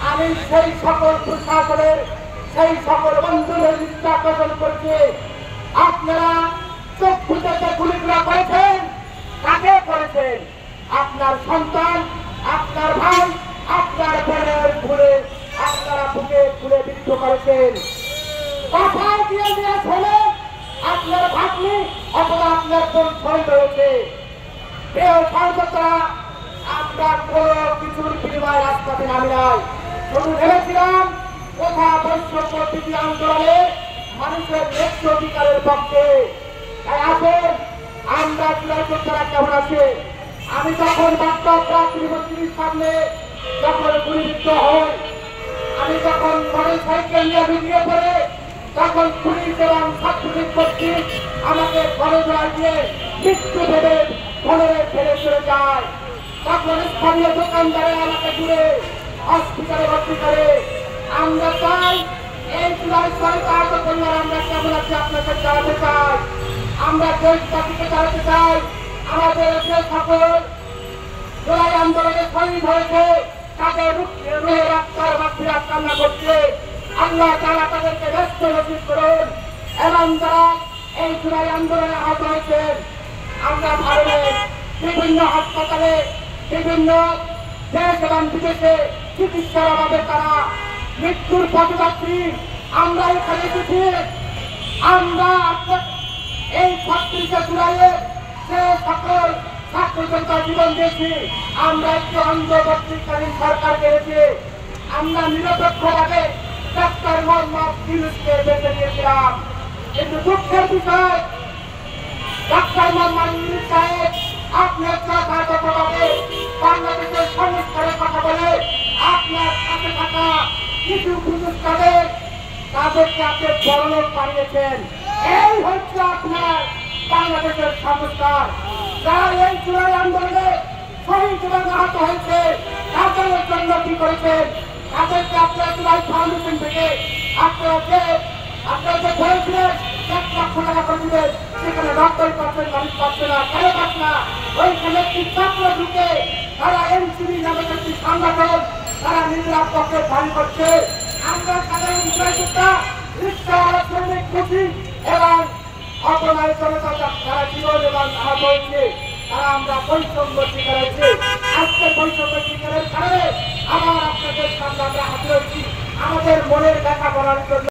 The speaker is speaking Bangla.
আমি সেই সকল প্রশাসনের সেই সকল বন্ধুদের নির্যাতন করছে। আপনারা চক্ষু থেকে গুলিগুলো করেছেন, কাকে করেছেন? আপনার সন্তান, আপনার ভাই, আপনার বোনের ভুলে আপনারা বুকে খুলে বিদ্ধ করেছেন। কথায় দিয়ে দিয়ে শোনে আপনার ভাগ্নি অথবা আপনার কোন শহীদ হয়েছে। কেউ সর্বত্রা আমরা কোন কিছুর বিনিময় রাস্তাতে নামি নাই। শুধু ভেবেছিলাম কোথা বৈষম্য বিরোধী আন্দোলনে মানুষের ন্যায্য অধিকারের পক্ষে। তাই আসেন আমরা জুলাই যোদ্ধারা কেমন আছে। আমি যখন প্রাথমিক সামনে যখন গুলিবিদ্ধ হই, আমি যখন মোটর সাইকেল নিয়ে বেরিয়ে পড়ে তখন পুলিশ এবং ছাত্রলীগ কর্তৃক আমাকে ঘরে দিয়ে মৃত্যু ভেবে ঘরে ফেলে চলে যায়। তখন স্থানীয় দোকানদারে আমাকে ঘুরে হসপিটালে ভর্তি করে। আমরা চাই এই জুলাই সরকার পরিবার আমরা কেমন আছি আপনাকে জানাতে চাই। আমরা দেশবাসীকে জানাতে চাই আমাদের যে সকল জুলাই আন্দোলনে শহীদ হয়েছে তাদের রুহে রাস্তার বাকিরা কান্না করছে। আল্লাহ তাআলা তাদেরকে ব্যস্ত নসিব করুন এবং যারা এই জুলাই আন্দোলনে আহত হয়েছেন আমরা ভারতের বিভিন্ন হাসপাতালে বিভিন্ন দেশ এবং বিদেশে চিকিৎসার অভাবে তারা মৃত্যুর পথযাত্রী। আমরা এখানে এসেছি, আমরা এই 36 জুলাইয়ে যে সকল ছাত্র জনতা জীবন দিয়েছি, আমরা একটি অন্তর্বর্তীকালীন সরকার পেয়েছি। আমরা নিরপেক্ষভাবে ডাক্তার মোহাম্মদ ইউনূসকে বেছে নিয়েছিলাম, কিন্তু দুঃখের বিষয় ডাক্তার মোহাম্মদ ইউনূস সাহেব আপনার কথাভাবে বাংলাদেশের সংস্কারের কথা বলে আপনার কাছে থাকা কিছু পুরস্কারের তাদেরকে আপনি বরণ পাঠিয়েছেন। এই হচ্ছে আপনার বাংলাদেশের সংস্কার। যারা এই জুলাই আন্দোলনে শহীদ এবং আহত হয়েছে তাদের জন্য কি করেছেন? তাদেরকে আপনার জুলাই ফাউন্ডেশন থেকে আপনারা যে বলেছিলেন 1 লক্ষ টাকা করে দিবেন, সেখানে 90% মানুষ পাচ্ছে না। কেন পাচ্ছে না? ওইখানে একটি ছাত্র ঢুকে তারা এনসিবি নামে একটি সংগঠন তারা নিজেরা পক্ষে দাবি করছে। আমরা সাধারণ জনতা রিক্সাওয়ালা শ্রমিক খুশি এবং অপরাধ জনতা তারা জীবন এবং আহত হয়েছে, তারা আমরা বৈষম্য শিকার হয়েছি। আজকে বৈষম্য শিকারের কারণে আবার আপনাদের সামনে আমরা হাজির হয়েছি আমাদের মনের ব্যথা বলার জন্য।